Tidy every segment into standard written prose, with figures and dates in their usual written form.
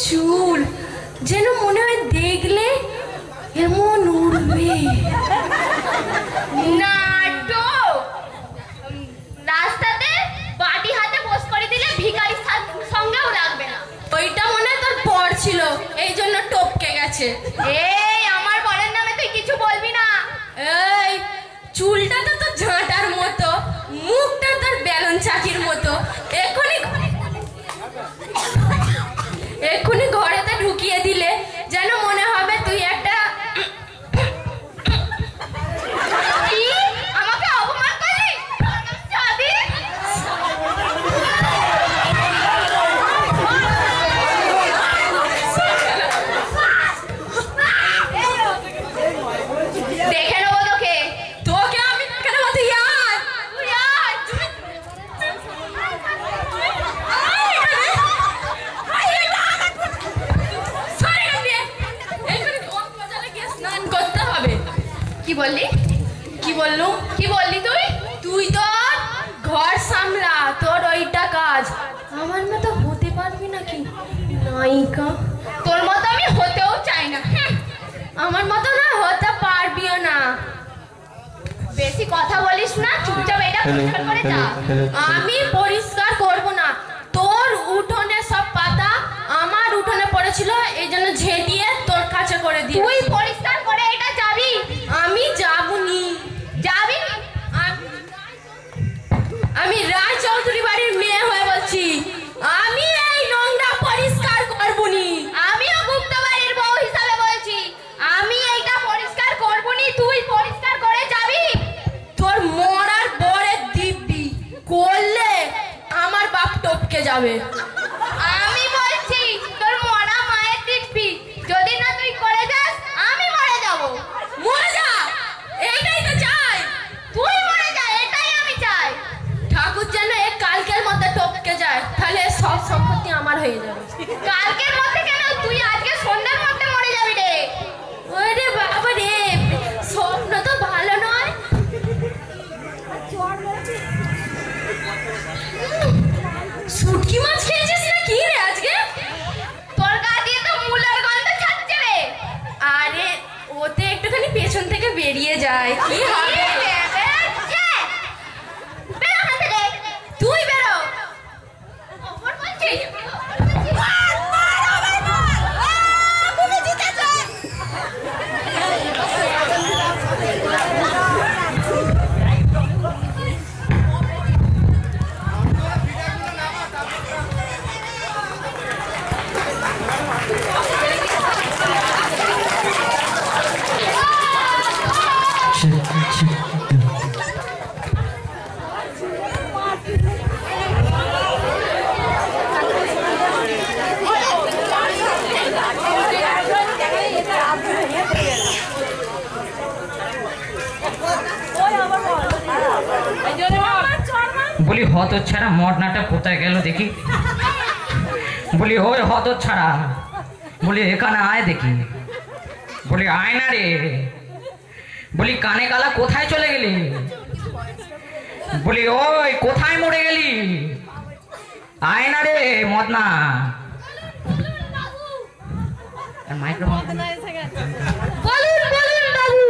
চুল যেন মনে হয় দেখলে এমন উড়বে। রাস্তাতে বাটি হাতে বস করে দিলে ভিখারির সঙ্গেও লাগবে না। ওইটা মনে হয় তোর পর ছিল, এই জন্য টপকে গেছে। এই আমার পরের নামে তুই কিছু বলবি না। এই চুলটা তো তোর ঝাঁটার মতো, মুখটা তোর বেলুন চাকির মতো। এক্ষুনি ঘরেতে ঢুকিয়ে দিলে যেন মনে হবে তুই একটা আমাকে অপমান করলি। দেখে নেবো তোকে। তোকে আমি দেখে নেবো। তুই কি বললি? কি বললুম? কি বললি তুই? তুই তোর ঘর সামলা, তোর ওইটা কাজ। আমার মতো হতে পারবি নাকি নায়িকা? তোর মতো আমি হতেও চাই না। আমার মতো না হতে পারবিও না। বেশি কথা বলিস না, চুপচাপ এটা পরিষ্কার করে যা। আমি পরিষ্কার করব না। তোর উঠোনে সব পাতা আমার উঠোনে পড়েছিল, এই জন্য ঝেঁটিয়ে তোর কাছে করে দিই। তুই পরিষ্কার করে এটা যাবি? আমি যাবনি। যাবি? আমি রায় চৌধুরী বাড়ির মেয়ে হয়ে বলছি, আমি এই নোংরা পরিষ্কার করবনি। আমিও গুপ্ত বাড়ির বউ হিসাবে বলছি, আমি এইটা পরিষ্কার করবনি। তুই পরিষ্কার করে যাবি। তোর মরার পরে দিব্যি করলে আমার বাপ টপকে যাবে। আমি বলছি তোর মরা মায়ের দিব্যি, যদি না তুই করে যাস আমি মরে যাব। মরে যা, এইটাই তো চাই। তুই মরে যা, এটাই আমি চাই। ঠাকুর যেন এই কালকের মধ্যে টপকে যায়, তাহলে সব সম্পত্তি আমার হয়ে যাবে। কালকের মধ্যে কেন? তুই আজকে সন্ধ্যার মধ্যে মরে যাবি রে। ওরে বাবা রে, স্বপ্ন তো ভালো নয়। শুটকি মাছ খেয়েছিস না কি রে আজকে? তোর গা দিয়ে তো মুলার গন্ধ ছাড়ছে রে। আরে ওতে একটুখানি পেছন থেকে বেরিয়ে যায়, কি হবে? তুই বেরো। বলি হত ছাড়া মডনাটা কোথায় গেল দেখি। বলি ওই হত ছাড়া, বলি এখানে আয় দেখি। বলি আয় না রে। বলি কানে কালা কোথায় চলে গেলি? বলি ওই কোথায় মরে গেলি? আয় না রে মদনা। মাইক্রোফোন বলুন বলুন বাবু।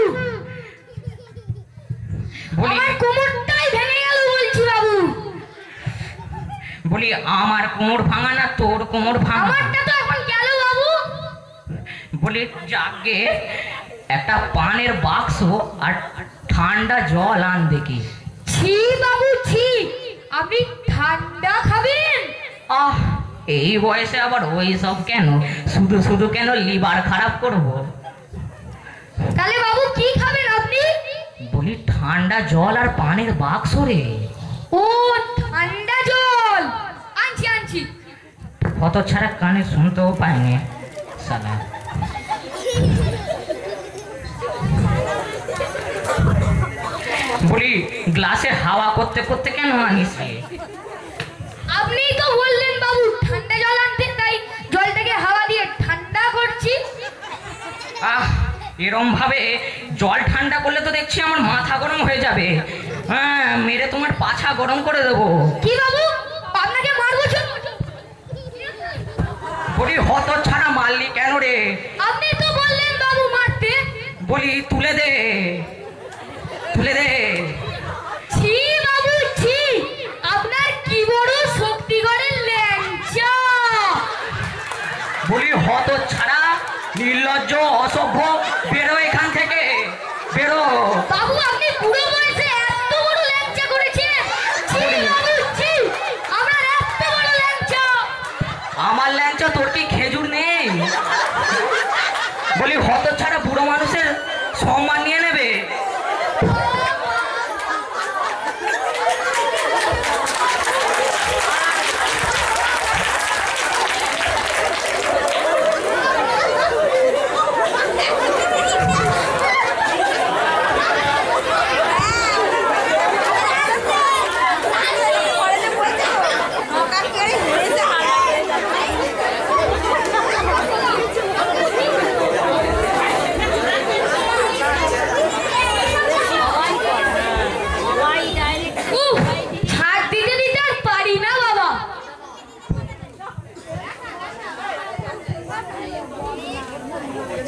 বলি আমার কোমরটাই ভেঙে গেল বলছি বাবু। বলি আমার কোমর ভাঙা না তোর কোমর ভাঙা? আমারটা তো এখন গেল বাবু। বলি যাকে একটা পানের বাক্স আর ঠান্ডা জল আন দেখি। ছি বাবু ছি, আপনি ঠান্ডা খাবেন? আহ, এই বয়সে আবার ওই সব কেন? শুধু শুধু কেন লিভার খারাপ করব? তাহলে বাবু কি খাবেন আপনি? বলি ঠান্ডা জল আর পানির বাক্স রে। ও, ঠান্ডা জল আনছি আনছি। কত ছাড়া কানে শুনতেও পায়নি সালা। বলি গ্লাসে হাওয়া করতে করতে কেন আনিস রে? আপনিই তো বললেন বাবু ঠান্ডা জল আনতে, তাই জলটাকে হাওয়া দিয়ে ঠান্ডা করছি। আহ, এরম ভাবে জল ঠান্ডা করলে তো দেখছি আমার মাথা গরম হয়ে যাবে। হ্যাঁ, মেরে তোমার পাছা গরম করে দেবো। কি বাবু, আপনাকে মারবো? বলি হত ছাড়া মারলি কেন রে? আপনি তো বললেন বাবু মারতে। বলি তুলে দে, তুলে দে। ছি বাবু ছি, আপনার কি বড় শক্তিগড়ের ল্যাংচা। বলি হত ছাড়া, নির্লজ্জ, অসভ্য, বেরো এখান থেকে, বেরো। বাবু আপনি বুড়ো বয়সে এত বড় ল্যাংচা করেছেন। ছি বাবু ছি, আপনার এত বড় ল্যাংচা। আমার ল্যাংচা, তোর কি খেজুর নেই? বলি হত ছাড়া বুড়ো মানুষের সম্মান নিয়ে নেবে। উফ, ছাড় দিতে দিতে আর পারি না বাবা।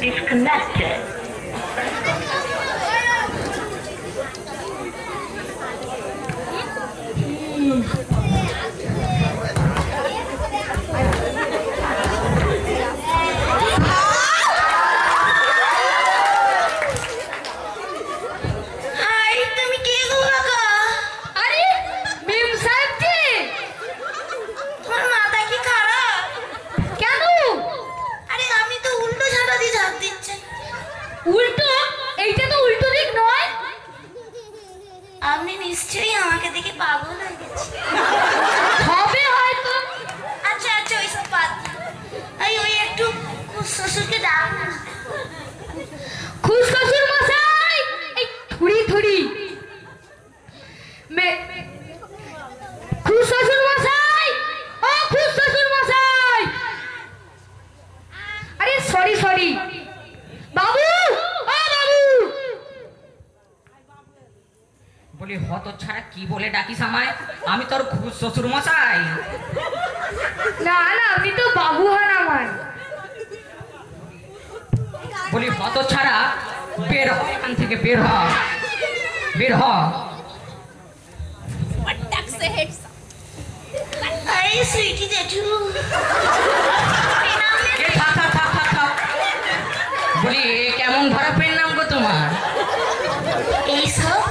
Disconnected. হাই, তুমি কে গো কাকা? আরে মেম সাহেব জি। তোমার মাথা কি খারাপ? কেন? আরে আমি তো উল্টো ঝাঁটা দিয়ে ঝাঁপ দিচ্ছি। উল্টো? এইটা তো উল্টো দিক নয়। আপনি নিশ্চয়ই আমাকে দেখে পাগল হয়ে গেছে। হবে হয়তো। আচ্ছা আচ্ছা, ওইসব বাদ দিন। ওই একটু শ্বশুরকে ডাক না। খুশ শ্বশুর মশাই, এই থুড়ি থুড়ি খুশ শ্বশুর মশাই, ও খুশ শ্বশুর মশাই। আরে সরি সরি বাবু, ও বাবু। বলি হত ছাড়া কি বলে ডাকিস আমায়? আমি তোর খুব শ্বশুর মশাই। না না, আপনি তো বাবু হন আমার। বলি হত ছাড়া, বের হ এখান থেকে, বের হ, বের হ। আরে সুইটি জেঠু, এ থাক থাক থাক থাক থাক। বলি এ কেমন ভরা পেন নাম গো তোমার? এইসব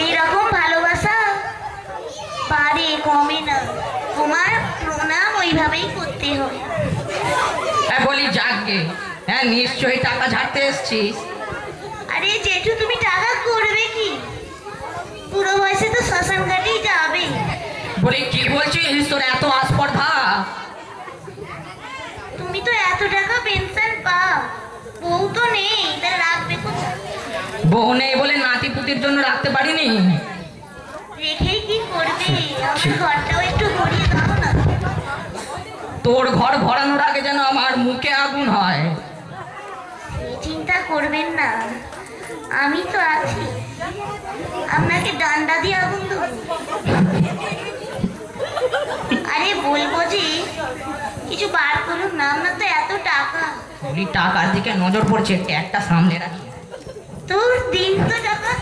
এইরকম ভালোবাসা বাড়ে, কমে না। তোমার প্রণাম ওইভাবেই করতে হয়। হ্যাঁ বলি যাকগে, হ্যাঁ নিশ্চয়ই টাকা ঝাড়তে এসছিস। আরে জেঠু, তুমি টাকা করবে কি? পুরো বয়সে তো শ্মশান ঘাটেই যাবে। বলি কি বলছিস? তোর এত আস্পর্ধা? তুমি তো এত টাকা পেনশন পাও, বউ তো নেই, তাহলে রাখবে কোথায়? বউ নেই বলে নাতি পুতির জন্য রাখতে পারিনি। রেখেই কি করবে? আমার ঘরটাও একটু ভরিয়ে দাও না। তোর ঘর ভরানোর আগে যেন আমার মুখে আগুন হয়। এই চিন্তা করবেন না, আমি তো আছি। আপনাকে ডান্ডা দিয়ে আগুন দেবো। আরে বলবো যে কিছু বার করুন না, আপনার তো এত টাকা। বলি টাকার দিকে নজর পড়ছে, একটা সামনে রাখি। তোর দিন তো টাকা।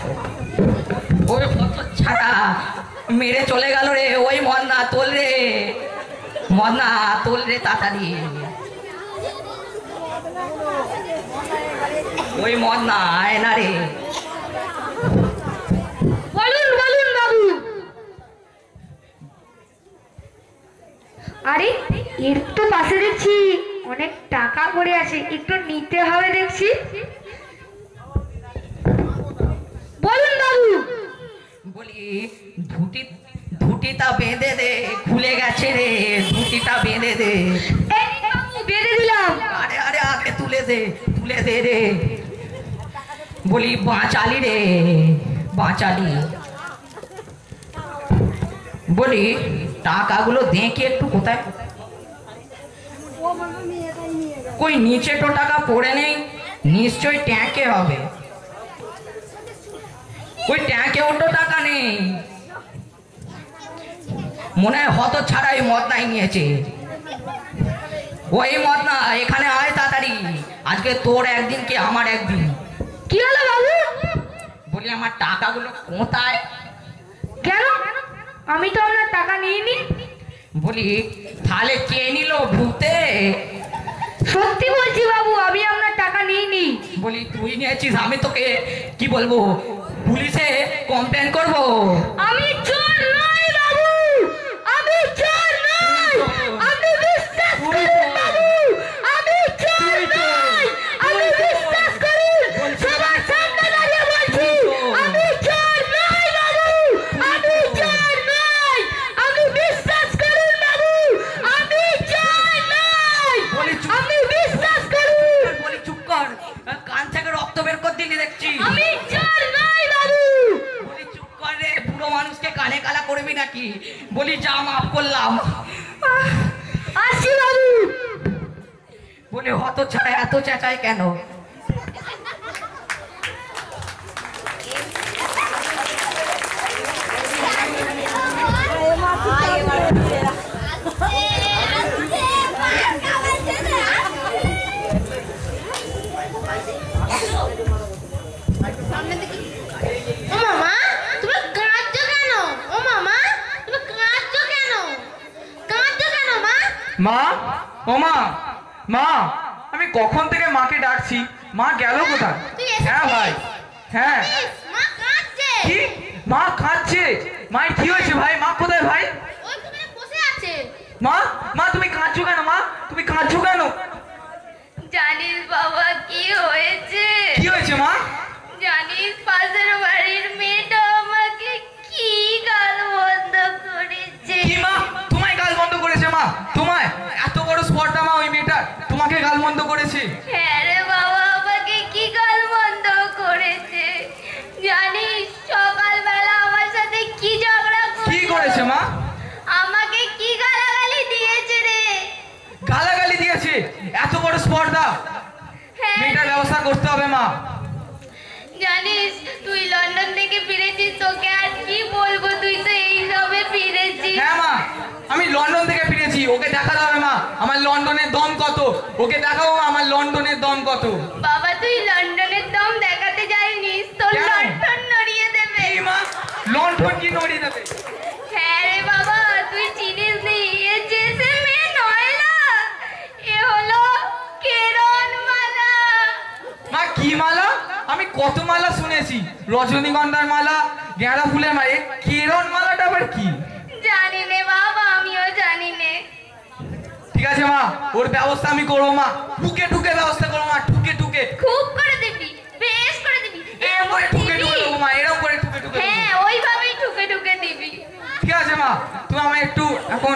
ওই কত ছাড়া মেরে চলে গেল রে। ওই মদনা তোল রে, মদনা তোল রে তাড়াতাড়ি। ওই মদ না, আয় না রে। বলুন বলুন বাবু। আরে এর তো পাশে দেখছি অনেক টাকা পড়ে আছে, একটু নিতে হবে দেখছি। বলুন বাবু। বলি ধুটিটা বেঁধে দে, খুলে গেছে রে, ধুটিটা বেঁধে দে। এই বাবু, বেঁধে দিলাম। আরে আরে আগে তুলে দে, তুলে দে রে। বলি বাঁচালি রে, বাঁচালি। বলি টাকাগুলো দেখি একটু কোথায়, কই নিচে তো টাকা পড়ে নেই, নিশ্চয় ট্যাঙ্কে হবে। ওই ট্যাঙ্কে ওটো টাকা নেই, মনে হয় হত ছাড়াই মদ নাই নিয়েছে। ওই মদ না, এখানে আয় তাড়াতাড়ি, আজকে তোর একদিন কি আমার একদিন। কি হলো বাবু? বলি আমার টাকাগুলো কোথায়? কেন? আমি তো আপনার টাকা নিইনি। বলি তাহলে কে নিল? ভূতে? সত্যি বলছি বাবু, আমি আপনার টাকা নিইনি। বলি তুই নিয়েছিস, আমি তোকে কি বলবো, পুলিশে কমপ্লেন করব। আমি চোর নই বাবু, আমি চোর নই, আপনি বিশ্বাস করুন বাবু, আমি চোর নই, আমি বিশ্বাস করুন, সবার সামনে দাঁড়িয়ে বলছি আমি চোর নই বাবু, আমি চোর নই, আমি বিশ্বাস করুন বাবু, আমি চোর নই, বলি চুপ, আপনি বিশ্বাস করুন, বলি চুপ কর, কান থেকে রক্ত বের করে দিলি দেখছি। আমি চোর নই বাবু। বলি চুপ কর রে, বুড়ো মানুষকে কানে কালা করবি নাকি? বলি যা, মাফ করলাম। আসছি বাবু। বলি হত ছাড়া এত চেঁচাই কেন? ও মামা, তুমি কাঁদছো কেন? ও মামা, তুমি কাঁদছো কেন? কাঁদছো কেন মা? মা, ও মা, মা, আমি কখন থেকে মাকে ডাকছি, মা গেল কোথায়? তুই এসেছিস? হ্যাঁ ভাই, হ্যাঁ। মা কাঁদছে। কি? মা কাঁদছে? মায়ের কি হয়েছে ভাই? মা কোথায় ভাই? ওইখানে বসে আছে। মা, মা তুমি কাঁদছো কেন? মা তুমি কাঁদছো কেন? জানিস বাবা কি হয়েছে? কি হয়েছে মা? জানিস পাশের বাড়ির মেয়েটা আমাকে কি গাল বন্ধ করেছে। কি মা, তোমায় গাল বন্ধ করেছে? মা তোমায় এত বড় স্পর্ধা মা, ওই মেয়েটা তোমাকে গাল বন্ধ করেছে? হ্যাঁ রে বাবা, আমাকে কি গাল বন্ধ করেছে জানিস? সকালবেলা আমার সাথে কি ঝগড়া কি করেছে মা? আমাকে কি গালাগালি দিয়েছে রে। গালাগালি দিয়েছে? এত বড় স্পর্ধা, হ্যাঁ মেয়েটার ব্যবস্থা করতে হবে মা। জানিস তুই লন্ডন থেকে ফিরেছিস, তোকে আর কি বলবো, তুই তো এই সবে ফিরেছিস। হ্যাঁ মা, আমি লন্ডন থেকে ফিরেছি, ওকে দেখাতে হবে মা আমার লন্ডনের দম কত, ওকে দেখাবো মা আমার লন্ডনের দম কত। বাবা তুই লন্ডনের দম দেখাতে যাইনিস, তোর কেন? লন্ডন নড়িয়ে দেবে। এই মা, লন্ডন কি নড়িয়ে দেবে? হ্যাঁ রে বাবা, তুই চিনিস নি, এ যে সে মেয়ে নয় না, এ হলো কেরণমালা। মা কি মালা? আমি কত মালা শুনেছি, রজনীগন্ধার মালা, গেঁদা ফুলের মালা, কেরণ মালাটা আবার কি? জানি নে বাবা, আমিও জানি নে। ঠিক আছে মা, ওর ব্যবস্থা আমি করবো মা, টুকে টুকে ব্যবস্থা করবো মা, টুকে টুকে। খুব করে দিবি, বেশ করে দিবি, এরকম করে টুকে দিবি। টুকে দেবো মা, এরকম করে টুকে টুকে দেবো। হ্যাঁ ওইভাবেই ঠুকে ঠুকে দিবি। ঠিক আছে মা, তুমি আমায় একটু এখন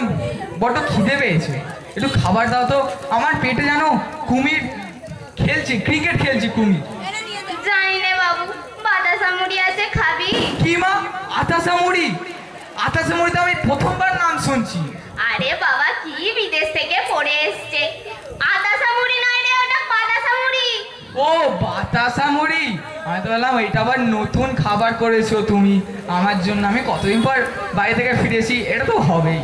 বড্ড খিদে পেয়েছে, একটু খাবার দাও তো, আমার পেটে যেন কুমির খেলছে, ক্রিকেট খেলছে কুমির। জানি নে বাবু, বাতাসা মুড়ি আছে, খাবি? কি মা, আতাসা মুড়ি? আতাসা মুড়ি তো আমি প্রথমবার নাম শুনছি। আরে বাবা, কি বিদেশ থেকে পড়ে এসছে, আতাসা মুড়ি নয় রে, ওটা বাতাসা মুড়ি। ও বাতাসা মুড়ি, আমি তো বললাম এটা আবার নতুন খাবার করেছো তুমি আমার জন্য, আমি কতদিন পর বাইরে থেকে ফিরেছি, এটা তো হবেই।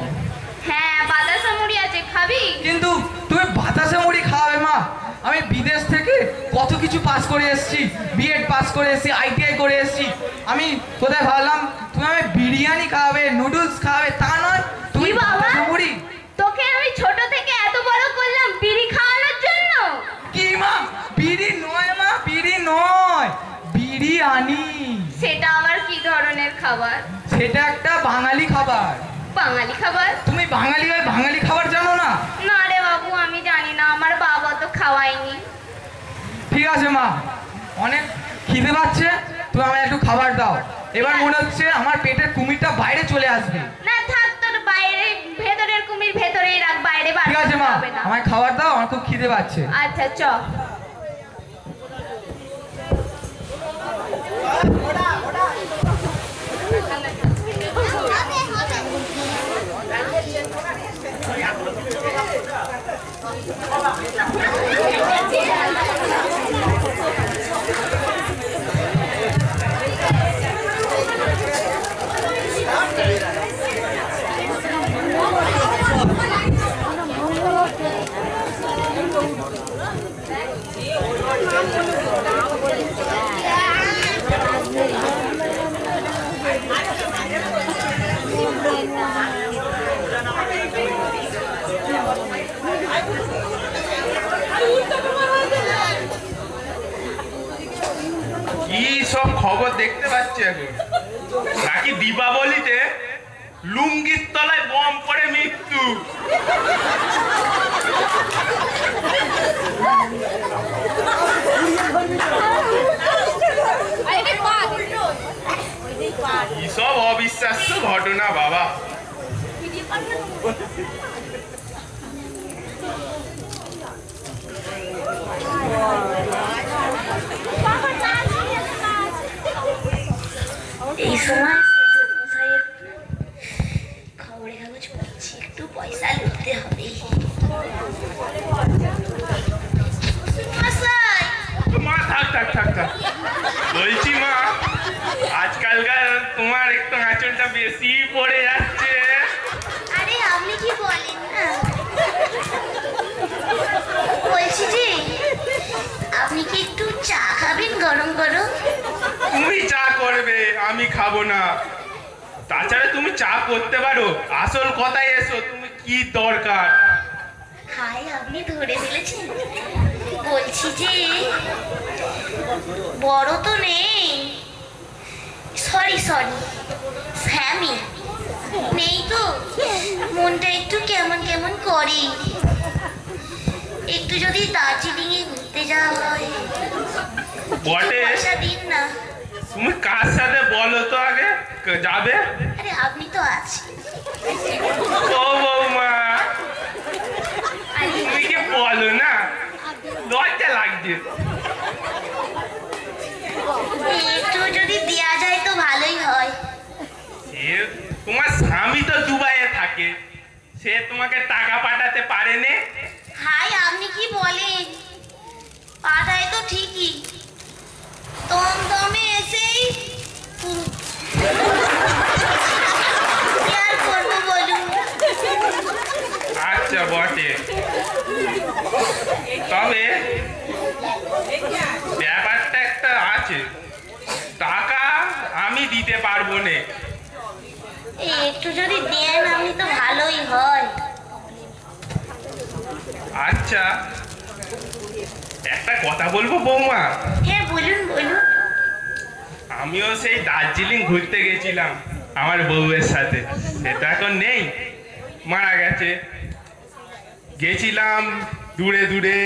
হ্যাঁ বাতাসা মুড়ি আছে, খাবি? কিন্তু তুমি বাতাসা মুড়ি খাওয়াবে মা? আমি বিদেশ থেকে কত কিছু পাস করে এসেছি, বিএড পাস করে এসেছি, আইটিআই করে এসেছি, আমি কোথায় ভাবলাম তুমি আমি বিরিয়ানি খাওয়াবে, নুডলস খাওয়াবে, তা নয় তুমি কি বাবা? বাতাসা মুড়ি। তোকে আমি ছোট থেকে এত বড় করলাম বিড়ি খাওয়ানোর জন্য? কি জানি। সেটা আবার কি ধরনের খাবার? সেটা একটা বাঙালি খাবার। বাঙালি খাবার? তুমি বাঙালি হয়ে বাঙালি খাবার জানো না? না রে বাবু, আমি জানি না, আমার বাবা তো খাওয়ায়নি। ঠিক আছে মা, অনেক খিদে পাচ্ছে, তুমি আমায় একটু খাবার দাও। এবার মনে হচ্ছে আমার পেটের কুমিরটা বাইরে চলে আসবে। না থাক, তোর বাইরে, ভেতরের কুমির ভেতরেই রাখ, বাইরে বার ঠিক আছে করতে মা, হবে না। আমায় খাবার দাও, আমার খুব খিদে পাচ্ছে। আচ্ছা চ। কি সব খবর দেখতে পাচ্ছি এখন? নাকি দীপাবলিতে লুঙ্গির তলায় বম পড়ে মৃত্যু। কি সব অবিশ্বাস্য ঘটনা বাবা। এই সময় খবরের কাগজ পড়ছি, একটু পয়সা লুটতে হবে। মা থাক থাক থাক থাক, বলছি মা, আজকালকার তোমার একটু আঁচলটা বেশি পড়ে যাচ্ছে। আরে আপনি কি বলেন না, বলছি যে আপনি কি একটু চা খাবেন গরম গরম? তুমি চা করবে, আমি খাবো না। তাছাড়া তুমি চা করতে পারো, আসল কথায় এসো, তুমি কি দরকার? হাই, আপনি ধরে ফেলেছেন। বলছি যে বড় তো নেই, সরি স্যামি নেই তো, মনটা একটু কেমন কেমন করে। একটু যদি দার্জিলিং এ ঘুরতে যাওয়া হয়, বটে, পয়সা দিন না। তুমি কার সাথে বলো তো আগে যাবে? আরে আপনি তো আছেন। ও বৌমা, তুমি কি বলো না, লজ্জা লাগছে। একটু যদি দেয়া যায় তো ভালোই হয়। তোমার স্বামী তো দুবাইয়ে থাকে, সে তোমাকে টাকা পাঠাতে পারেনি। হাই, আপনি কি বলেন? পাঠায় তো ঠিকই, দমদমে এসেই কি আর করবো বলুন। আচ্ছা বটে, তবে ব্যাপারটা একটা আছে, টাকা আমি দিতে পারবো না। একটু যদি দেন আপনি তো ভালোই হয়। আচ্ছা, একটা কথা বলবো বৌমা? হ্যাঁ বলুন বলুন। আমিও সেই দার্জিলিং ঘুরতে গেছিলাম আমার বউয়ের সাথে, সেটা এখন নেই, মারা গেছে। গেছিলাম দূরে দূরে,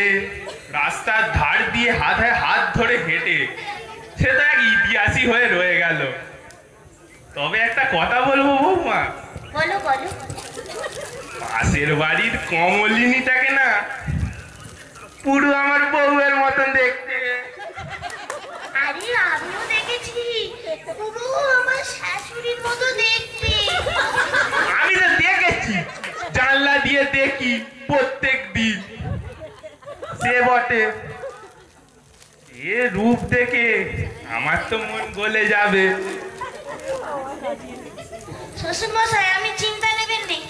রাস্তার ধার দিয়ে হাতে হাত ধরে হেঁটে, সে তো এক ইতিহাসই হয়ে রয়ে গেল। তবে একটা কথা বলবো বৌমা, বলো বলো। পাশের বাড়ির কমলিনীটাকে না পুরো আমার বউয়ের মতন দেখতে। আরে আমিও দেখেছি, পুরো আমার শাশুড়ির মতো দেখতে। আমি তো দেখেছি, জানলা দিয়ে দেখি প্রত্যেক দিন। সে বটে, এ রূপ দেখে আমার তো মন গলে যাবে। শ্বশুর মশাই, আমি চিন্তা নেবেন নেই,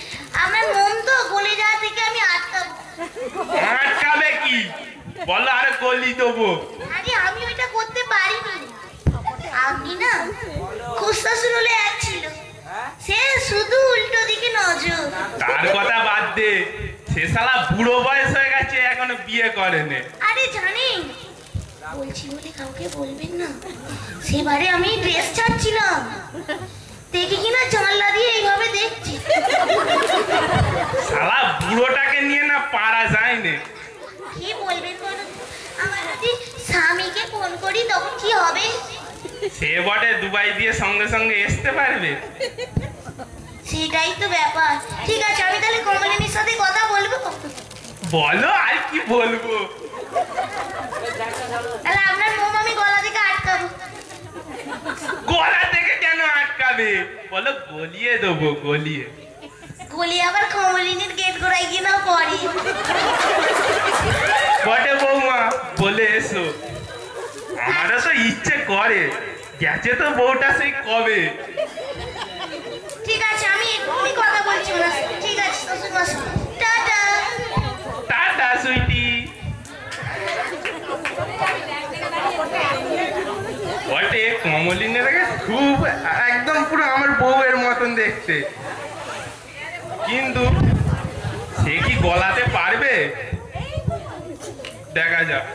আমার মন তো গলে যাওয়া থেকে আমি আটকাবো। আটকাবে কি বলো, আর গলি দেবো। আরে আমি ওইটা করতে পারিনি। আপনি না খুশাশুর হলে এক ছিল, সে শুধু উল্টো দিকে নজর। তার কথা বাদ দে, সে শালা বুড়ো বয়স হয়ে গেছে, এখনো বিয়ে করেনি। আরে জানেন, বলছি বলে কাউকে বলবেন না, সেবারে আমি ড্রেস ছাড়ছিলাম, দেখি কিনা জানলা দিয়ে এইভাবে দেখছি। শালা বুড়োটাকে নিয়ে না পারা যায় না। কি বলবেন বলুন, আমার যদি স্বামীকে ফোন করি তখন কি হবে? সে বটে দুবাই দিয়ে সঙ্গে সঙ্গে আসতে পারবে। সেটাই তো ব্যাপার। ঠিক আছে, আমি তাহলে কমলিনীর সাথে কথা বলবো। বলো আর কি বলবো। তাহলে আপনার মোম আমি গলা থেকে আটকাবো। গলা থেকে কেন আটকাবে? বলো গলিয়ে দেবো, গলিয়ে। গলি আবার কমলিনীর গেট গোড়ায় গিয়ে না পড়ে। বটে বৌমা, বলে এসো। আমারও তো ইচ্ছে করে, গেছে তো বউটা সেই কবে। ঠিক আছে, আমি এক্ষুনি কথা বলছি ওনার সাথে। ঠিক আছে শ্বশুর মশাই, টাটা। টাটা সুইটি। বটে কমলিনের খুব একদম পুরো আমার বউয়ের মতন দেখতে, কিন্তু সে কি গলাতে পারবে? দেখা যাক।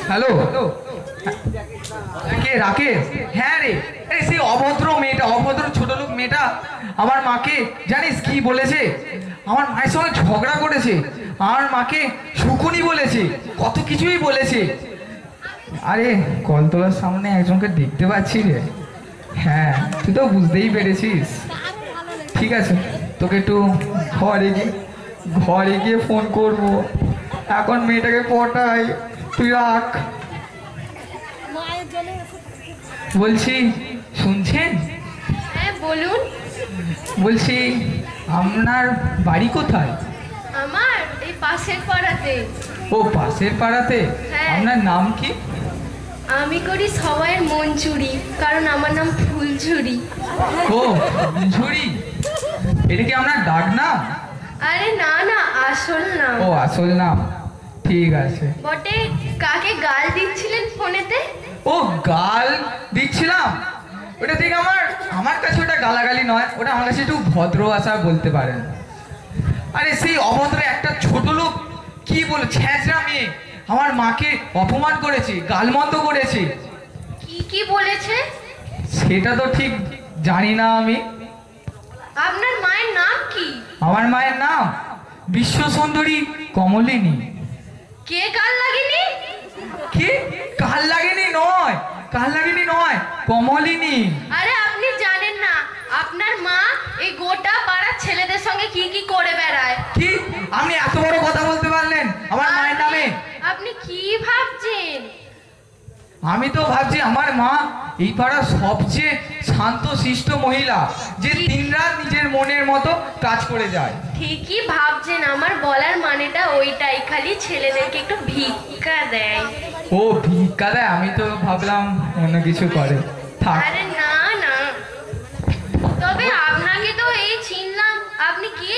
হ্যালো, কে রাকেশ? হ্যাঁ রে, এই সেই অভদ্র মেয়েটা, অভদ্র ছোট লোক মেয়েটা আমার মাকে জানিস কি বলেছে? আমার মায়ের সঙ্গে ঝগড়া করেছে, আমার মাকে শুকুনি বলেছে, কত কিছুই বলেছে। আরে কলতলার সামনে একজনকে দেখতে পাচ্ছি রে। হ্যাঁ, তুই তো বুঝতেই পেরেছিস। ঠিক আছে, তোকে একটু ঘরে গিয়ে ফোন করব। এখন মেয়েটাকে পটাই, তুই রাখ। বলছি, শুনছেন? হ্যাঁ বলুন। বলছি, আপনার বাড়ি কোথায়? আমার এই পাশের পাড়াতে। ও, পাশের পাড়াতে। হ্যাঁ। আপনার নাম কি? আমি করি সবাইয়ের মন চুরি, কারণ আমার নাম ফুলঝুরি। ও, ঝুড়ি। এটা কি আপনার ডাক নাম? আরে না না, আসল নাম। ও, আসল নাম। ঠিক আছে। বটে, কাকে গাল দিচ্ছিলেন ফোনেতে? ও, গাল দিচ্ছিলাম? ওটা ঠিক আমার কাছে ওটা গালাগালি নয়, ওটা আমার কাছে একটু ভদ্র ভাষা বলতে পারেন। আরে সেই অভদ্র একটা ছোট লোক কি বলে ছ্যাঁচড়া মেয়ে আমার মাকে অপমান করেছে, গালমন্দ করেছে। কি কি বলেছে? সেটা তো ঠিক জানি না আমি। আপনার মায়ের নাম কি? আমার মায়ের নাম বিশ্ব সুন্দরী কমলিনী। কে গাল লাগেনি? কি? কাল লাগেনি নয়, কমলিনী। আরে আপনি জানেন না আপনার মা এই গোটা পাড়ার ছেলেদের সঙ্গে কি কি করে বেড়ায়? কি? আপনি এত বড় কথা বলতে পারলেন আমার মায়ের নামে? আপনি কি ভাবছেন? আমি তো ভাবছি আমার মা এই পাড়ার সবচেয়ে শান্ত শিষ্ট মহিলা, যে দিনরাত নিজের মনের মতো কাজ করে যায়। ঠিকই ভাবছেন, আমার বলার মানেটা ওইটাই, খালি ছেলেদেরকে একটু ভিক্ষা দেয়। ও, ভিক্ষা দেয়? আমি তো ভাবলাম অন্য কিছু করে। থাক। আরে না না, তবে আপনাকে তো এই চিনলাম, আপনি কি?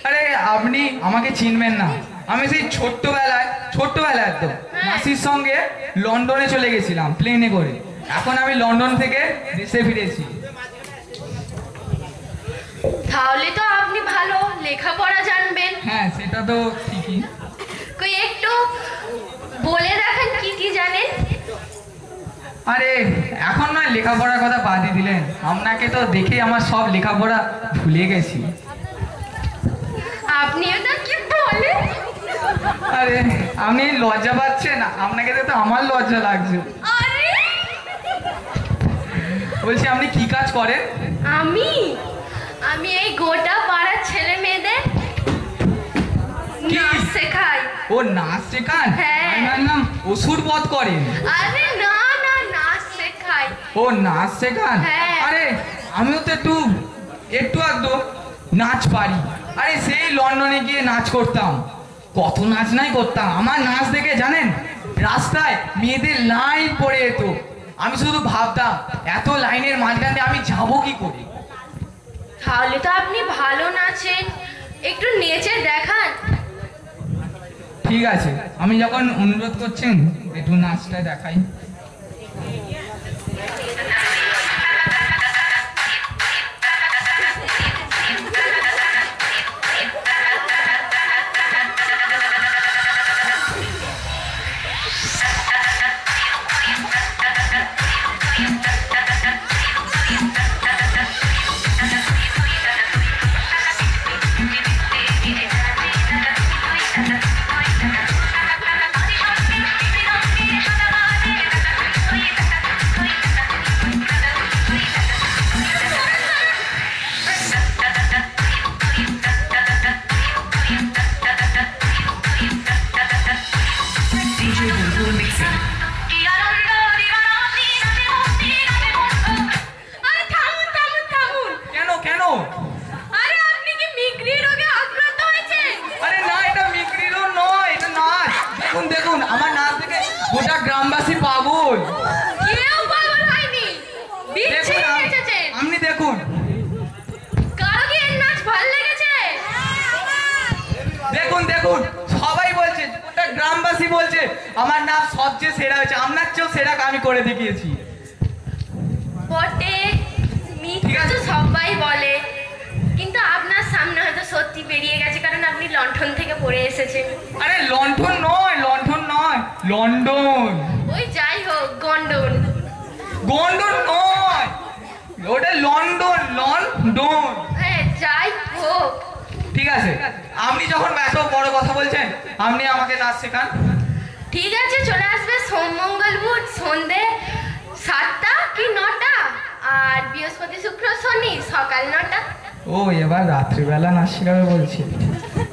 আরে আপনি আমাকে চিনবেন না, আমি সেই ছোট্টবেলায় একদম মাসির সঙ্গে লন্ডনে চলে গেছিলাম প্লেনে করে। এখন আমি লন্ডন থেকে দেশে ফিরেছি। তাহলে তো আপনি ভালো লেখাপড়া জানবেন। হ্যাঁ, সেটা তো ঠিকই। কই একটু বলে দেখেন কি কি জানেন। আরে এখন নয় লেখাপড়ার কথা বাদই দিলেন, আপনাকে তো দেখে আমার সব লেখাপড়া ভুলে গেছি। আপনিও তো কি বলেন? আরে আপনি লজ্জা পাচ্ছেন? আপনাকে তো আমার লজ্জা লাগছে। আরে বলছি, আপনি কি কাজ করেন? আমি এই গোটা পাড়ার ছেলে মেয়েদের নাচ শেখাই। ও, নাচ শেখান? হ্যাঁ। আমি ভাবলাম ওষুধ বধ করেন। আরে না না, নাচ শেখাই। ও, নাচ শেখান? হ্যাঁ। আরে আমিও তো একটু আধটু নাচ পারি। আরে সেই লন্ডনে গিয়ে নাচ করতাম, কত নাচ নাই করতাম। আমার নাচ দেখে জানেন রাস্তায় মেয়েদের লাইন পড়ে যেত। আমি শুধু ভাবতাম এত লাইনের মাঝখান দিয়ে আমি যাবো কি করে। তাহলে তো আপনি ভালো নাচেন, একটু নেচে দেখান। ঠিক আছে, আমি যখন অনুরোধ করছেন একটু নাচটা দেখাই। আরে থামুন থামুন থামুন। কেন কেন? আরে আপনি কি মিগ্রি রোগে আক্রান্ত হয়েছেন? আরে না, এটা মিক্রিরও নয়, এটা নাচ। দেখুন দেখুন, আমার নাচ দেখে গোটা গ্রামবাসী পাগল। কেউ পাগল হয়নি, বিচ্ছিরি দেখুন নেচেছে। আপনি দেখুন। কারো কি এর নাচ ভালো লেগেছে? দেখুন দেখুন, সবাই বলছে, গোটা গ্রামবাসী বলছে আমার নাচ সবচেয়ে সেরা হয়েছে, আপনার চেয়েও সেরা আমি করে দেখিয়েছি। বটে, ঠিক মিথ্যা আছে। তো সবাই বলে, কিন্তু আপনার সামনে হয়তো সত্যি বেরিয়ে গেছে, কারণ আপনি লণ্ঠন থেকে পড়ে এসেছেন। আরে লণ্ঠন নয়, লণ্ঠন নয়, লন্ডন। ওই যাই হোক, গন্ডন। গন্ডন নয়, ওটা লন্ডন, লন্ডন। হ্যাঁ যাই হোক। ঠিক আছে, আপনি যখন এত বড় কথা বলছেন, আপনি আমাকে নাচ শেখান। ঠিক আছে, চলে আসবে সোম মঙ্গল বুধ সন্ধে 7টা কি 9টা, আর বৃহস্পতি শুক্র শনি সকাল 9টা। ও, এবার রাত্রিবেলা নাচ শেখাবে বলছি,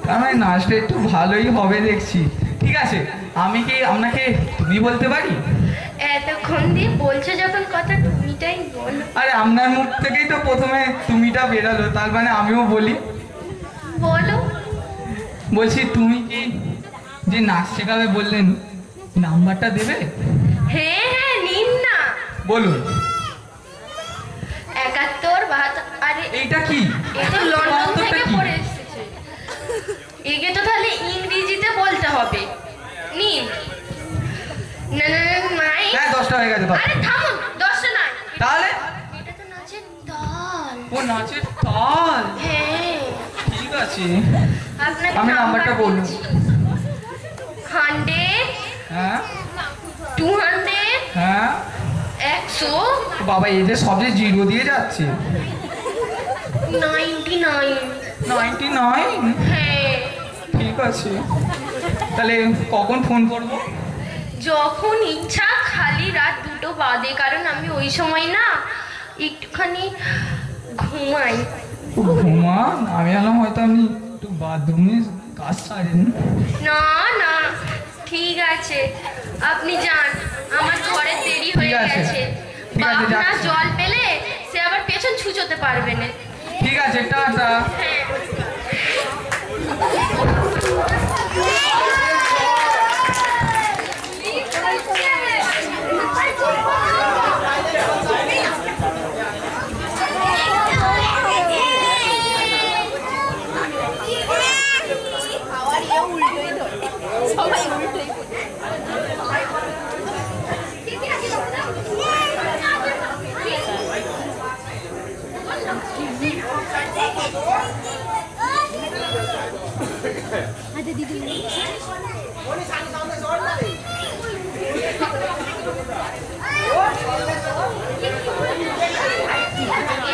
কারণ এই নাচটা একটু ভালোই হবে দেখছি। ঠিক আছে, আমি কি আপনাকে তুমি বলতে পারি? এতক্ষণ দিয়ে বলছো যখন কথা, তুমিটাই বলো। আরে আপনার মুখ থেকেই তো প্রথমে তুমিটা বেরালো, তার মানে আমিও বলি। বলো। বলছি, তুমি কি যে নাচ শেখাবে বললেন, নাম্বারটা দেবে? হ্যাঁ হ্যাঁ, নিন না। বলুন। 71 72। আরে এইটা কি? এই তো লন্ডন 72 থেকে কি? পড়ে এসেছে, একে তো তাহলে ইংরেজিতে বলতে হবে। নিন। না না না, নাই। হ্যাঁ, 10টা হয়ে গেছে। আরে থামুন, 10টা নয়, তাহলে এটা তো নাচের তাল। ও নাচের তাল। হ্যাঁ, ঠিক আছে, আপনাকে আমি নাম্বারটা বলুন। 100 হ্যাঁ 200 হ্যাঁ। 100 বাবা, এদের সবই জিরো দিয়ে যাচ্ছে। 99। 99। হ্যাঁ, ঠিক আছে, তাহলে কখন ফোন করব? যখন ইচ্ছা, খালি রাত 2টো বাদে, কারণ আমি ওই সময় না একটুখানি ঘুমাই। ঘুমান? আমি আলাম হয়তো আপনি একটু বাথরুমে কাজ সারেন। না না, ঠিক আছে, আপনি যান, আমার ঘরে দেরি হয়ে ঠিক আছে, গেছে। ঠিক আছে, বাপনা যাচ্ছি। জল পেলে সে আবার পেছন ছুচোতে পারবে না। ঠিক আছে, টাটা। হ্যাঁ।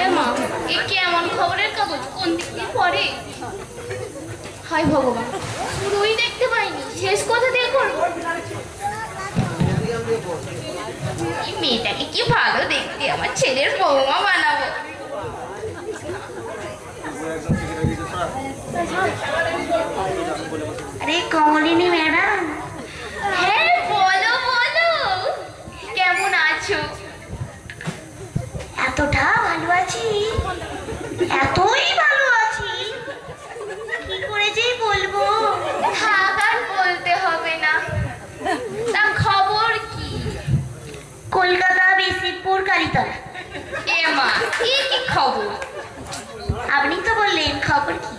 এ মা, এ কেমন খবরের কাগজ, কোন দিক দিয়ে পড়ে? হায় ভগবান, শুরুই দেখতে পাইনি, শেষ কথা দিয়ে করবো। এই মেয়েটাকে কি ভালো দেখতে, আমার ছেলের বৌমা বানাবো। আরে কমলিনী ম্যাডাম, হ্যাঁ বলো বলো, কেমন আছো? এতটা ভালো আছি, এতই ভালো আছি, কি করে যে বলবো। থাক আর বলতে হবে না। তা খবর কি? কলকাতা কালীতলা। এ মা, কি কি খবর? আপনি তো বললেন খবর কি?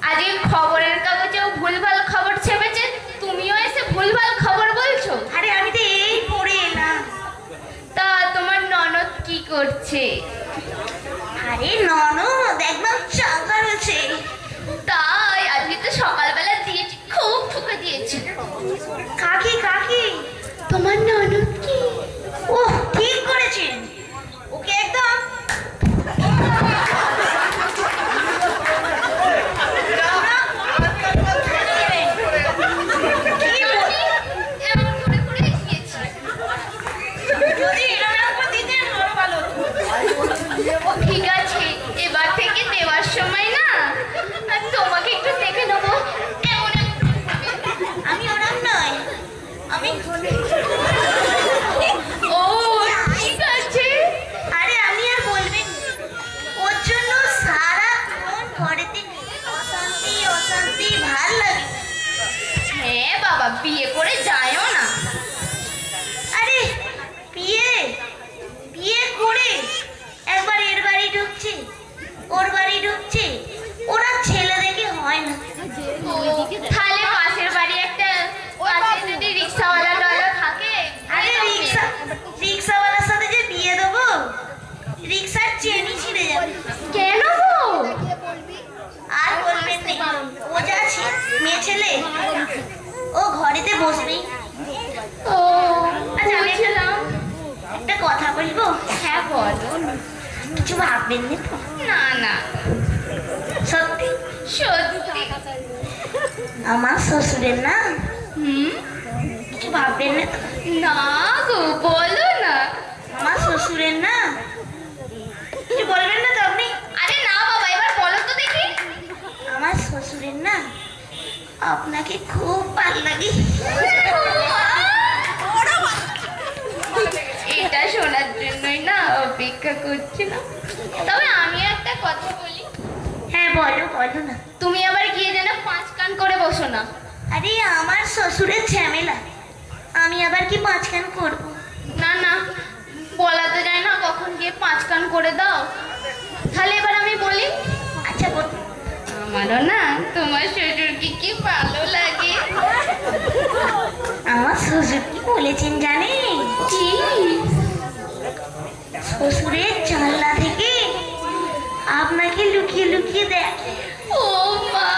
আজকে খবরের কাগজেও ভুলভাল খবর ছেপেছে, তুমিও এসে ভুলভাল খবর বলছো। আরে আমি তো এই পড়ে এলাম। তা তোমার ননদ কি করছে? আরে ননদ একদম চাঙ্গা রয়েছে। তাই আজকে তো সকালবেলা দিয়েছি, খুব ঠুকে দিয়েছি। কাকি কাকি, তোমার ননদ কি? ওহ ঠিক করেছেন, ওকে একদম কি বলি? এমন করে করে দিয়েছি। যদি এরকম করে দিতেন আরো ভালো হতো। ঠিক আছে, এবার থেকে দেওয়ার সময় না আর তোমাকে একটু দেখে নেবো এমন আমি ওরম নয়, আমি ও ঠিক আছে। আরে আমি আর বলবেন না। ওর জন্য সারাক্ষণ ঘরেতে অশান্তি অশান্তি ভাল লাগে। হ্যাঁ বাবা, বিয়ে করে যায়ও না। আরে বিয়ে বিয়ে করে একবার এর বাড়ি ঢুকছে, ওর বাড়ি ঢুকছে, ওরা ছেলে দেখে হয় না। ও, তাহলে পাশের বাড়ি একটা পাশে যদি রিক্সাওয়ালা টলা থাকে। আরে রিক্সাওয়ালার সাথে যে বিয়ে দেবো, রিক্সার চেনই ছিঁড়ে যাবে। কেন গো? আর বলবেন না, ও যা মেয়ে ছেলে, ও ঘরেতে বসবেই। ও আচ্ছা আমি বুঝলাম। একটা কথা বলবো? হ্যাঁ বলো। কিছু ভাববেন না তো? না না, সত্যি সত্যি। আমার শ্বশুরের না, হুম, কিছু ভাববেন না তো? না গো, বলো না। আমার শ্বশুরের না, কিছু বলবেন না তো আপনি? আরে না বাবা, এবার বলো তো দেখি। আমার শ্বশুরের না আপনাকে খুব ভালো লাগে। এটা শোনার জন্যই না অপেক্ষা করছি না। তবে আমি একটা কথা বলি, হ্যাঁ বলো বলো না। তুমি আবার গিয়ে যেন 5 কান করে বসো না। আরে আমার শ্বশুরের ঝামেলা, আমি আবার কি মাঝখান করবো? না না, বলা তো যায় না কখন গিয়ে 5 কান করে দাও। তাহলে এবার আমি বলি, আচ্ছা বল। আমারও না তোমার শ্বশুরকে কি ভালো লাগে। আমার শ্বশুর কি বলেছেন জানেন? কি? শ্বশুরের জানলা থেকে আপনাকে লুকিয়ে লুকিয়ে দেখে। ও মা,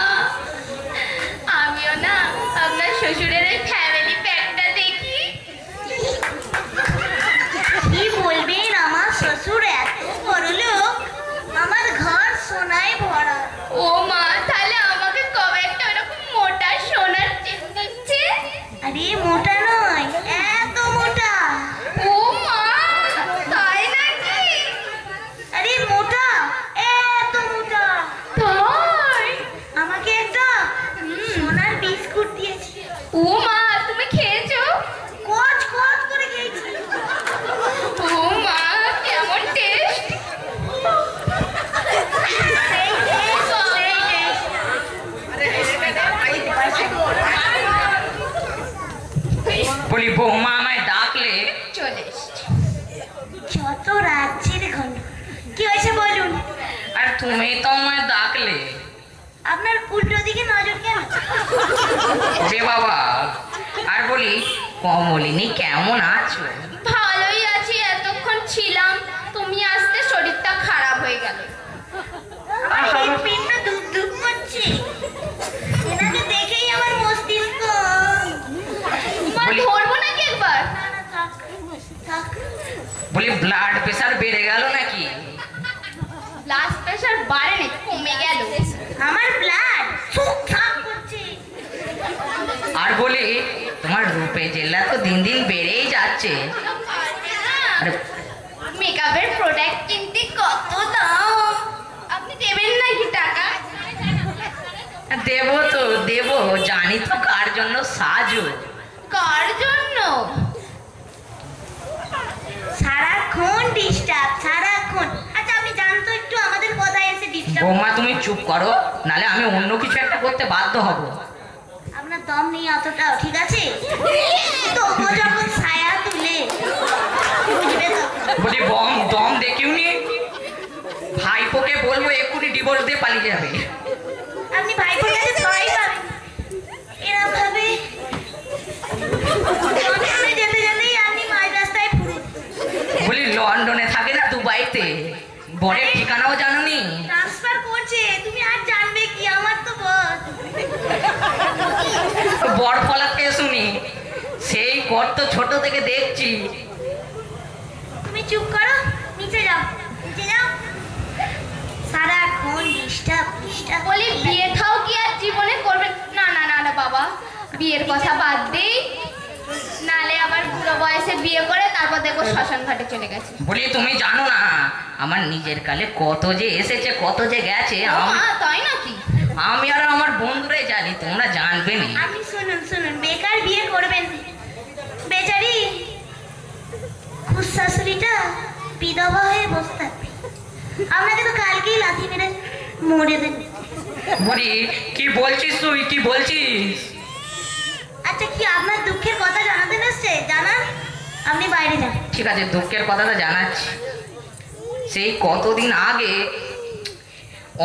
আমিও না আপনার শ্বশুরের এই ফ্যামিলি প্যাকটা দেখি। কি বলবেন, আমার শ্বশুর এত বড় লোক, আমার ঘর সোনায় ভরা। ও মা, তাহলে আমাকে কবে একটা এরকম মোটা সোনার চেন দিচ্ছে? আরে মোটা নয়, এত মোটা। ও মা, তাই নাকি? আরে মোটা, এত মোটা। তাই? আমাকে একটা সোনার বিস্কুট দিয়েছে। ও মা, তুমি খেয়েছো? কচ কচ করে খেয়েছি। ও মা, কেমন টেস্ট! সেই taste, সেই taste। বলি বৌমা আমায় ডাকলে? চলে এসছি। যত রাজ্যের ঘন, কি হয়েছে বলুন? আর তুমি তো আমায় ডাকলে। আপনার উল্টো দিকে নজর কেন? ওরে বাবা, আর বলি কমলিনী কেমন আছো? ভালোই আছি, এতক্ষণ ছিলাম, তুমি আসতে শরীরটা খারাপ হয়ে গেল। আমার হৃৎপিণ্ড ধুক ধুক করছে। এনাকে দেখেই আমার মস্তিষ্ক। মা, ধরবো নাকি একবার? না না থাক থাক। বলি ব্লাড প্রেশার বেড়ে গেল নাকি? ব্লাড প্রেশার বাড়েনি, কমে গেল। আমার ব্লাড সুক থাক করছে। আর বলি তোমার রূপে জেলা তো দিন দিন বেড়েই যাচ্ছে। আরে মেকআপের প্রোডাক্ট কিনতে কত দাম, আপনি দেবেন নাকি টাকা? দেবো তো দেবো, জানি তো কার জন্য সাজো। কার জন্য? সারাক্ষণ ডিস্টার্ব, সারাক্ষণ। আচ্ছা আপনি জানতো একটু আমাদের কথায় এসে ডিস্টার্ব। বৌমা তুমি চুপ করো, নালে আমি অন্য কিছু একটা করতে বাধ্য হব। আপনার দম নেই অতটাও, ঠিক আছে? তবুও যখন ছায়া তুলে বুঝবে তো। বলি দম দেখিওনি, ভাইপোকে বলবো এক্ষুনি ডিভোর্স দিয়ে পালিয়ে যাবে। আপনি ভাইপোর কাছে ছড়াই পাবেন এরকম ভাবে লন্ডনে যেতে যেতেই আপনি মাঝ রাস্তায় পুরুষ বলি লন্ডনে থাকে না দুবাইতে, বরের ঠিকানাও জানোনি? ট্রান্সফার করছে, তুমি আর জানবে কি, আমার তো বর। বর ফলাতে শুনি সেই কর তো ছোট থেকে দেখছি। তুমি চুপ করো, নিচে যাও, নিচে যাও। সারাক্ষণ ডিস্টার্ব ডিস্টার্ব। বলি বিয়েটাও কি আর জীবনে করবেন? না না না না বাবা, বিয়ের কথা বাদ দেই, নালে আবার বুড়ো বয়সে বিয়ে করে তারপর দেখো শ্মশান ঘাটে চলে গেছে। বলি তুমি জানো না আমার নিজের কালে কত যে এসেছে কত যে গেছে, তাই নাকি? আমি আর আমার বন্ধুরাই জানি, তোমরা জানবে না। আপনি শুনুন শুনুন, বেকার বিয়ে করবেন না। বেচারি খুশ শাশুড়িটা বিধবা হয়ে বসে থাকবে, আপনাকে তো কালকেই লাথি মেরে মরে দেন। বলি কি বলছিস তুই, কি বলছিস? আচ্ছা, কি আপনার দুঃখের কথা জানাতে এসছে? জানান, আপনি বাইরে যান। ঠিক আছে, দুঃখের কথাটা জানাচ্ছি। সেই কতদিন আগে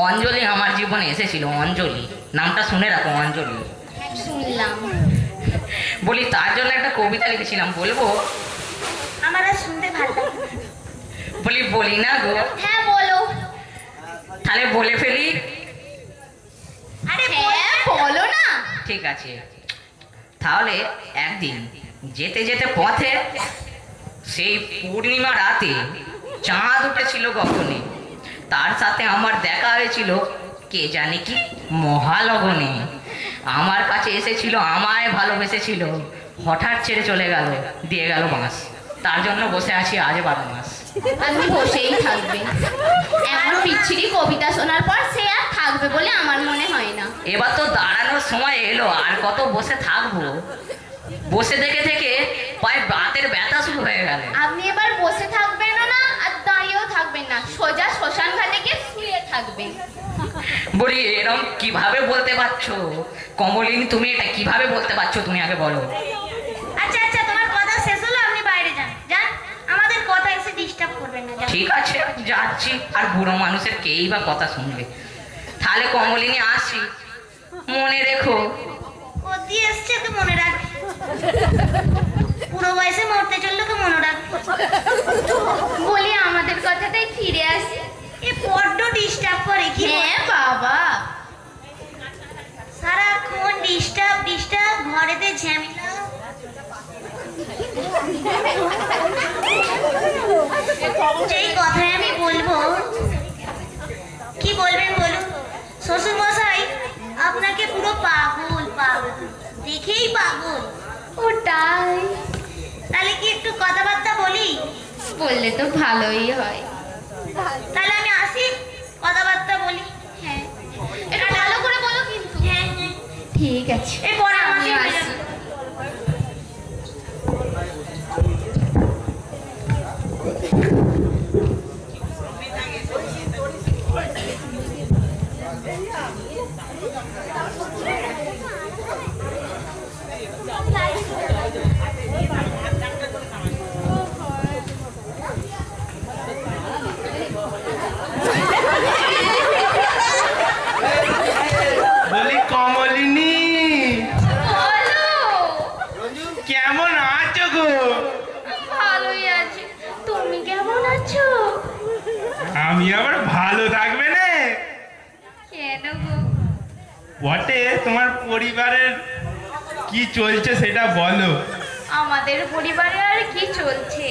অঞ্জলি আমার জীবনে এসেছিল। অঞ্জলি নামটা শুনে রাখো, অঞ্জলি। শুনলাম। বলি তার জন্য একটা কবিতা লিখেছিলাম, বলবো? আমার আর শুনতে ভালো লাগে। বলি না গো? হ্যাঁ বলো। তাহলে বলে ফেলি। আরে হ্যাঁ বলো না। ঠিক আছে, তাহলে একদিন যেতে যেতে পথে সেই পূর্ণিমা রাতে চাঁদ উঠেছিল গগনে, তার সাথে আমার দেখা হয়েছিল কে জানে কি মহালগনে। আমার কাছে এসেছিল, আমায় ভালোবেসেছিল, হঠাৎ ছেড়ে চলে গেল, দিয়ে গেল বাঁশ। তার জন্য বসে আছি আজ 12 মাস। আপনি বসেই থাকবেন, এমন বিচ্ছিরি কবিতা শোনার পর সে আর থাকবে বলে আমার মনে হয় না। এবার তো দাঁড়ানোর সময় এলো, আর কত বসে থাকবো? বসে থেকে থেকে পায়ে বাতের ব্যথা শুরু হয়ে গেল। আপনি এবার বসে থাকবেন না আর দাঁড়িয়েও থাকবেন না, সোজা শ্মশান ঘাটে গিয়ে শুয়ে থাকবেন। বলি এরকম কিভাবে বলতে পারছো কমলিনী? তুমি এটা কিভাবে বলতে পারছো, তুমি আগে বলো। আচ্ছা আচ্ছা, তোমার কথা শেষ হলো, আপনি বাইরে যান যান, আমাদের কথা এসে ডিস্টার্ব করবেন না, যান। ঠিক আছে যাচ্ছি, আর বুড়ো মানুষের কেই বা কথা শুনবে। তাহলে কমলিনী আসি, মনে রেখো। ও দিয়ে এসছে তো মনে রাখবে, পুরো বয়সে মরতে চললো তো মনে রাখবে। বলি আমাদের কথাটাই ফিরে আসি। এ বড্ড ডিস্টার্ব করে কি? হ্যাঁ বাবা, সারাক্ষণ ডিস্টার্ব ডিস্টার্ব, ঘরেতে ঝামেলা। যেই কথায় আমি বলবো, কি বলবেন বলুন? শ্বশুর মশাই আপনাকে পুরো পাগল পাগল দেখেই পাগল। ওটাই তাহলে কি একটু কথাবার্তা বলি? বললে তো ভালোই হয়। তাহলে আমি আসি, কথাবার্তা বলি। হ্যাঁ, একটু ভালো করে বলো কিন্তু। হ্যাঁ হ্যাঁ, ঠিক আছে, এরপরে আমি আমাকে আসি। বলি কমলিনী, বলো। কেমন আছো গো? ভালোই আছি, তুমি কেমন আছো? আমি আবার ভালো থাকবে না? কেন গো? বটে, তোমার পরিবারের কি চলছে সেটা বলো। আমাদের পরিবারে আর কি চলছে,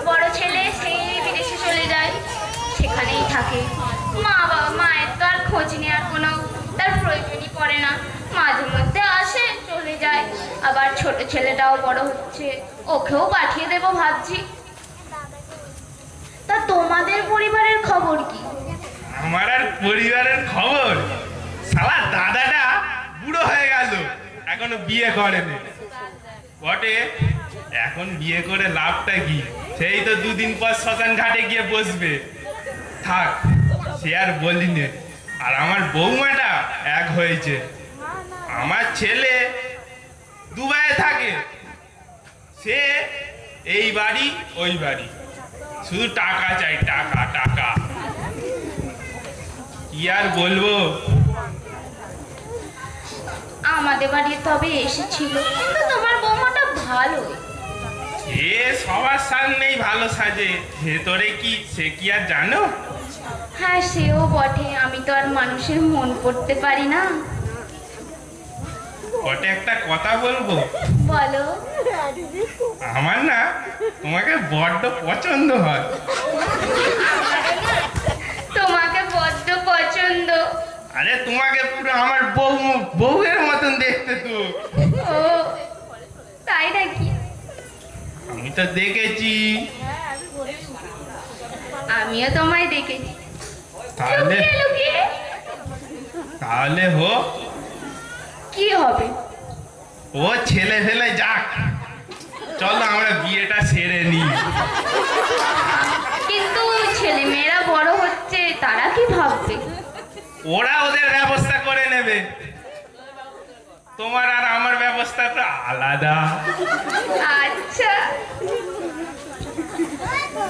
বড় ছেলে সেই বিদেশে চলে যায়, সেখানেই থাকে। মায়ের তো আর খোঁজ নেওয়ার কোনো তার প্রয়োজনই পড়ে না, মাঝে মধ্যে আসে চলে যায়। আবার ছোট ছেলেটাও বড় হচ্ছে, ওকেও পাঠিয়ে দেবো ভাবছি। তা তোমাদের পরিবারের খবর কি? আমার আর পরিবারের খবর, শালা দাদাটা বুড়ো হয়ে গেল, এখনো বিয়ে করেনি। বটে, এখন বিয়ে করে লাভটা কি? সেই তো 2 দিন পর শ্মশান ঘাটে গিয়ে বসবে। থাক, সে আর বলি নে। আর আমার বৌমাটা এক হয়েছে। আমার ছেলে দুবাইয়ে থাকে, সে এই বাড়ি ওই বাড়ি। শুধু টাকা চাই, টাকা টাকা। কি আর বলবো, আমাদের বাড়ি তবে এসেছিল, কিন্তু তোমার বৌমাটা ভালো। এ সবার সামনেই ভালো সাজে, ভেতরে কি সে কি আর জানো? হ্যাঁ সেও বটে, আমি তো আর মানুষের মন পড়তে পারি না। ওটা একটা কথা বলবো, বলো। আমার না তোমাকে বড্ড পছন্দ হয়। তোমাকে বড্ড পছন্দ? আরে তোমাকে পুরো আমার বউয়ের মতন দেখতে তো। ও তাই নাকি? আমি তো দেখেছি। আমিও তোমায় দেখেছি। তাহলে লুকিয়ে লুকিয়ে। তাহলে হোক, কি হবে? ও ছেলে ফেলে যাক, চলো আমরা বিয়েটা সেরে নিই। কিন্তু ছেলে মেয়েরা বড় হচ্ছে, তারা কি ভাববে? ওরা ওদের ব্যবস্থা করে নেবে, তোমার আর আমার ব্যবস্থাটা আলাদা। আচ্ছা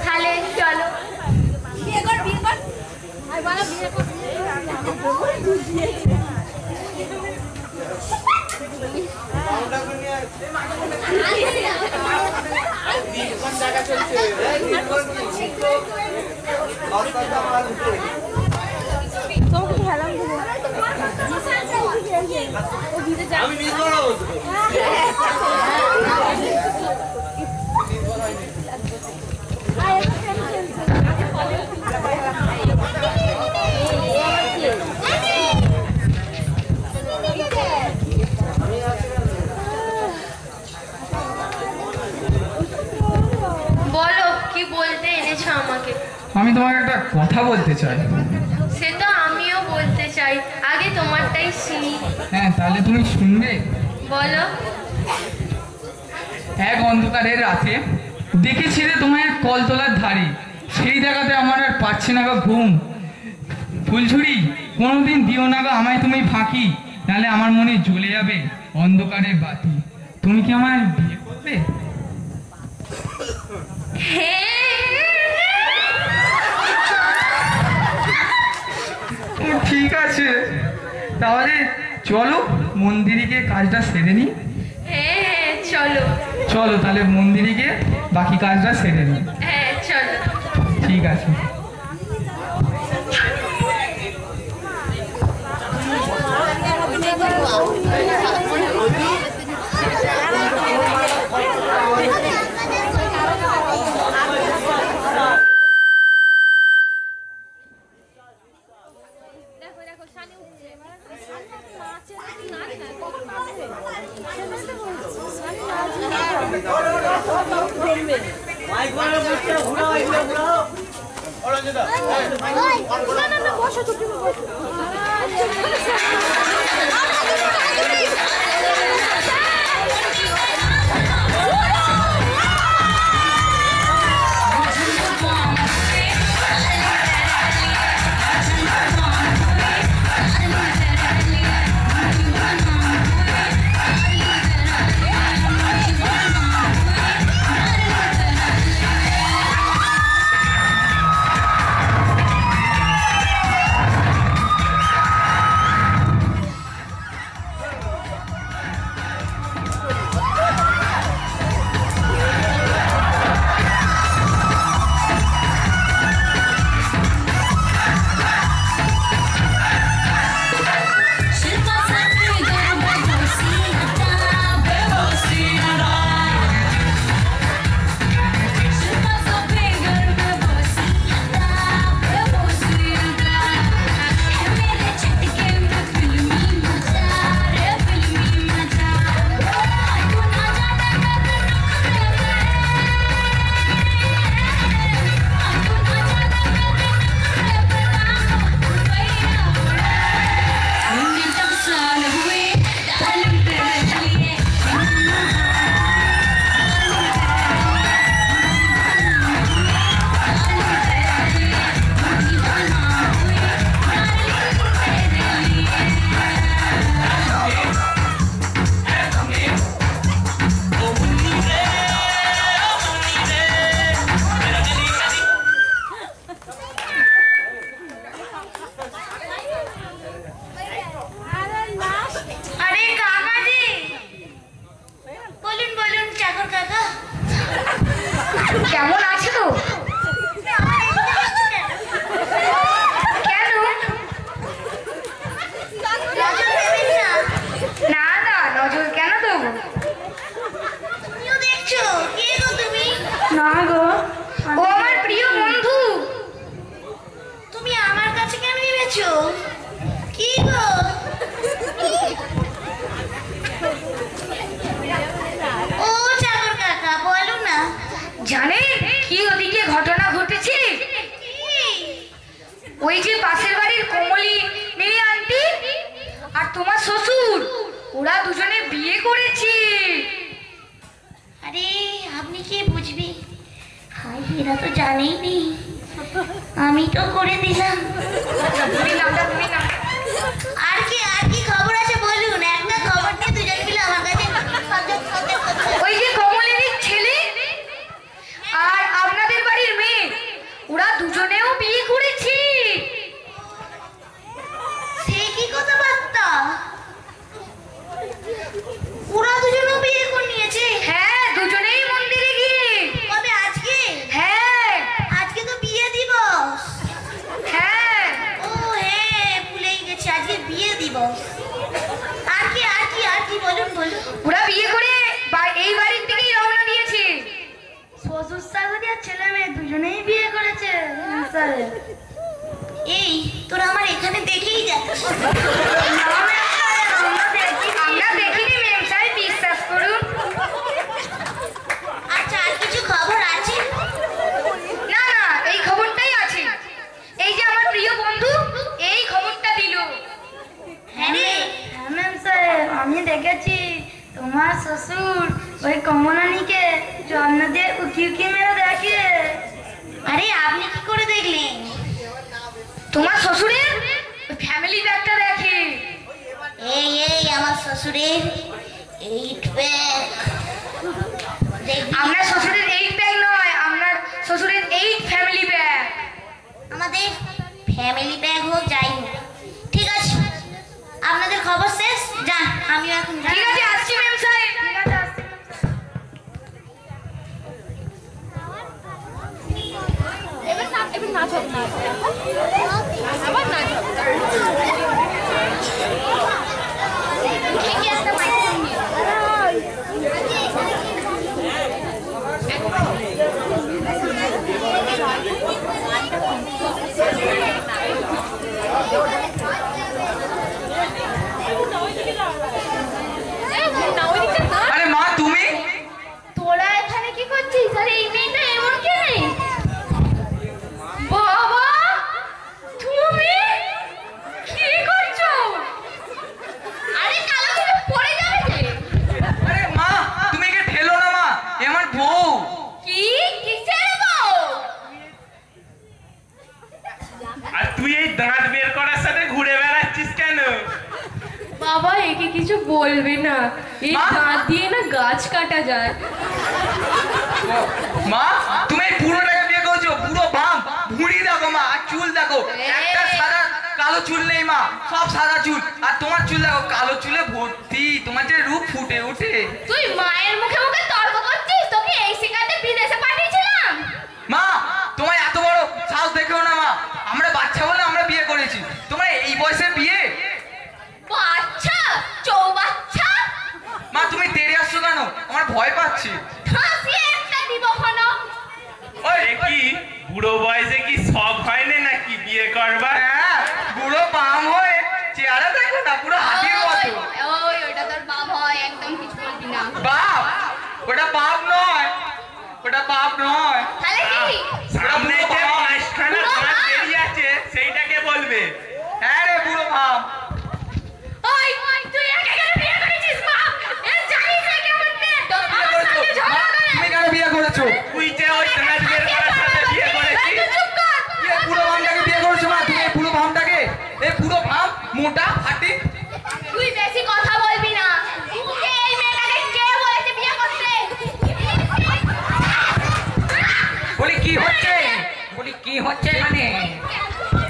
তাহলে চলো। বলো কি বলতে এনেছো আমাকে? আমি তোমাকে একটা কথা বলতে চাই। সে তো আমিও বলতে চাই, আগে তোমারটাই শুনি। হ্যাঁ, তাহলে তুমি শুনবে। বলো। এক অন্ধকারের রাতে দেখেছিলে তোমায় এক কলতলার ধারে, সেই জায়গাতে আমার আর পাচ্ছে না গো ঘুম। ফুলঝুরি, কোনোদিন দিও না গো আমায় তুমি ফাঁকি, নাহলে আমার মনে জ্বলে যাবে অন্ধকারের বাতি। তুমি কি আমায় বিয়ে করবে? ঠিক আছে, তাহলে চলো মন্দিরে গিয়ে কাজটা সেরে নিই। হ্যাঁ চলো। চলো তাহলে মন্দিরে গিয়ে বাকি কাজটা সেরে নিই। হ্যাঁ চলো। ঠিক আছে। কি ওদিকে ঘটনা ঘটেছে? ওই যে পাশের বাড়ির কমলি মেয়ে আন্টি আর তোমার শ্বশুর, ওরা দুজনে বিয়ে করেছে। আরে আপনি কি বুঝবি? হাই, এরা তো জানেই নি, আমি তো করে দিলাম। আর কি খবর আছে বলুন, একটা খবর নিয়ে দুজন মিলে আমার কাছে ওই যে কমলের ছেলে আর আপনাদের বাড়ির মেয়ে, ওরা দুজনেও বিয়ে করেছে। সে কি কথাবার্তা? ওরা দুজনও বিয়ে করে নিয়েছে? হ্যাঁ, দুজনেই মন্দিরে গিয়ে। কবে? আজকে? হ্যাঁ আজকে তো বিয়ে দিবস। হ্যাঁ। ও হ্যাঁ, ভুলেই গেছি, আজকে বিয়ে দিবস। আর কি বলুন। ওরা বিয়ে করে এই বাড়ির থেকেই রওনা দিয়েছে। শ্বশুর শাশুড়ি আর ছেলে মেয়ে দুজনেই বিয়ে করেছে। এই তোরা আমার এখানে দেখেই যাচ্ছিস। আমরা দেখিনি মেম সাহেব, বিশ্বাস করুন। আচ্ছা, আর কিছু খবর আছে? না না, এই খবরটাই আছে। এই যে আমার প্রিয় বন্ধু এই খবরটা দিল। হ্যাঁ রে, ম্যাম সাহেব, আমি দেখেছি তোমার শ্বশুর ওই কমলানীকে জন্ম দিয়ে উকি উকি মেরে দেখে। আরে আপনি কি করে দেখলেন? তোমার শ্বশুরের ফ্যামিলি ব্যাগটা দেখে। এই আমার শ্বশুরের 8 প্যাক। আপনার শ্বশুরের 8 ব্যাগ নয়, আপনার শ্বশুরের 8 ফ্যামিলি ব্যাগ। আমাদের ফ্যামিলি প্যাক হোক যাই হোক, ঠিক আছে। আপনাদের খবর শেষ, যান, আমিও এখন যাই। ঠিক আছে, আসছি ম্যাম সাহেব। ঠিক আছে, আসছি। এবার নাচ হবে না, আবার নাচ হবে। ঠিকই একটা মাইক্রোফোন নিয়ে। আরে মা, তুমি? তোরা এখানে কি করছিস? আরে এই মেয়েটা এমন কে নেই? বাবা, তুমি কি করছো? আরে কালো করে পড়ে যাবে যে। আরে মা, তুমি একে ঠেলো না মা, এ আমার বউ। কি? কিসের বউ? আর তুই এই দাঁত বের করার সাথে ঘুরে বেড়াচ্ছিস কেন? বাবা, একে কিছু বলবে না, এই মা? দাঁত দিয়ে না গাছ কাটা যায়। মা, তুমি এই পুরোটাকে বিয়ে করছো? পুরো বাম ভুঁড়ি দেখো মা, আর চুল দেখো, একটা সাদা কালো চুল নেই মা, সব সাদা চুল। আর তোমার চুল দেখো, কালো চুলে ভর্তি, তোমার যে রূপ ফুটে ওঠে। তুই মায়ের মুখে মুখে তর্ক করছিস? তোকে এই শিকাতে বিদেশে পাঠিয়েছিলাম। মা, তোমার এত বড় সাহস দেখেও না মা, আমরা বাচ্চা বলে আমরা বিয়ে করেছি, তোমার এই বয়সে বিয়ে? বাচ্চা, চৌবাচ্চা। মা, তুমি তেড়ে আসছো কেন? আমার ভয় পাচ্ছি। ফাঁসিয়ে একটা দিব হলো। ওই কি বুড়ো বয়সে কি শখ হয় না নাকি বিয়ে করবার? হ্যাঁ, বুড়ো বাম হয়ে চেহারা দেখো না, পুরো হাতির মতো। ওই ওটা তোর বাপ হয়, একদম কিছু বলবি না। বাপ? ওটা বাপ নয়, ওটা বাপ নয়। তাহলে কি? সামনে যে পাঁচখানা দাঁত বেরিয়ে আছে সেইটাকে বলবে। হ্যাঁ রে বুড়ো বাপ। ওই তুই একে কেন বিয়ে করেছিস বাপ? এ জানিস না কেমন মেয়ে? আমার বিয়ে সাথে করেছো? ঝগড়া মা, করে। তুমি কেন বিয়ে করেছো? তুই যে ওই দাঁত বের করার সাথে বিয়ে এই করেছিস। তুই চুপ কর। এই বুড়ো বামটাকে বিয়ে করেছো মা, তুমি এই বুড়ো বামটাকে? এই বুড়ো বাম মোটা হাঁটি। তুই বেশি কথা বলবি না। তোকে এই মেয়েটাকে কে বলেছে বিয়ে করতে? বলি কি হচ্ছে? বলি কি হচ্ছে এখানে?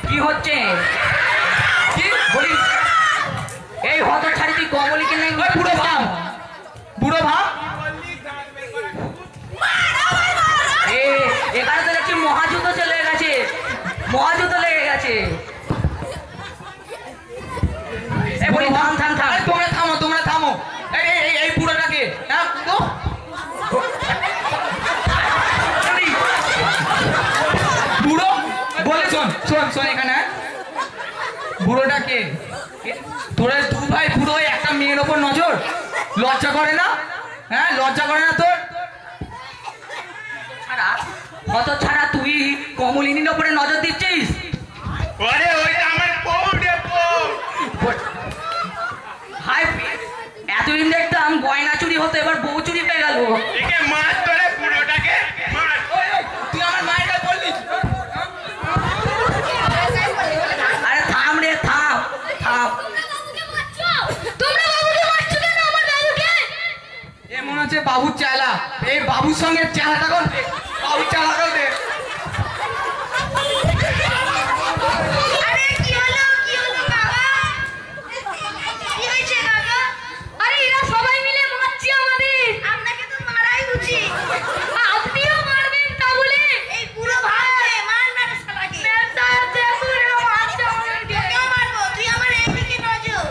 কি হচ্ছে? কি? বলি এই হতছাড়ি তুই কমলিকে নেই? ওই বুড়ো বাম, বুড়ো বাম। এখানে তো দেখছি মহাযুদ্ধ চলে গেছে, মহাযুদ্ধ লেগে গেছে। এ বলি থাম থাম থাম। আরে তোমরা থামো, তোমরা থামো। এই বুড়োটাকে, হ্যাঁ বুড়ো? বুড়ো বলে শোন এখানে, হ্যাঁ? বুড়োটাকে তোরা দু ভাই বুড়ো হয়ে একটা মেয়ের ওপর নজর, লজ্জা করে না? হ্যাঁ, লজ্জা করে না তোর? ছাড়া কত ছাড়া তুই কমলিনীর ওপরে নজর দিচ্ছিস? ওরে ওইটা আমার বউ রে বউ। হাই, এতদিন দেখতাম গয়না চুরি হতো, এবার বউ চুরি হয়ে গেল। একে মার ধরে পুরোটাকে মার। তুই আমার মায়ের কাছে বললি? আরে থাম রে, থাম থাম। তোমরা বাবুকে মারছো কেন? আমার বাবুকে এ মনে হচ্ছে বাবুর চেলা। এই বাবুর সঙ্গে চেলাটা কোন? বাবুর চেলাটাও দে। আরে কি হলো কাকা? কি হয়েছে কাকা? আরে এরা সবাই মিলে মারছে আমাদের। আপনাকে তো মারাই উচিত। আপনিও মারবেন তা বলে? এই পুরো ভাই মার না রে শালাকে। তোকেও মারবো, তুই আমার এইদিকে নজর।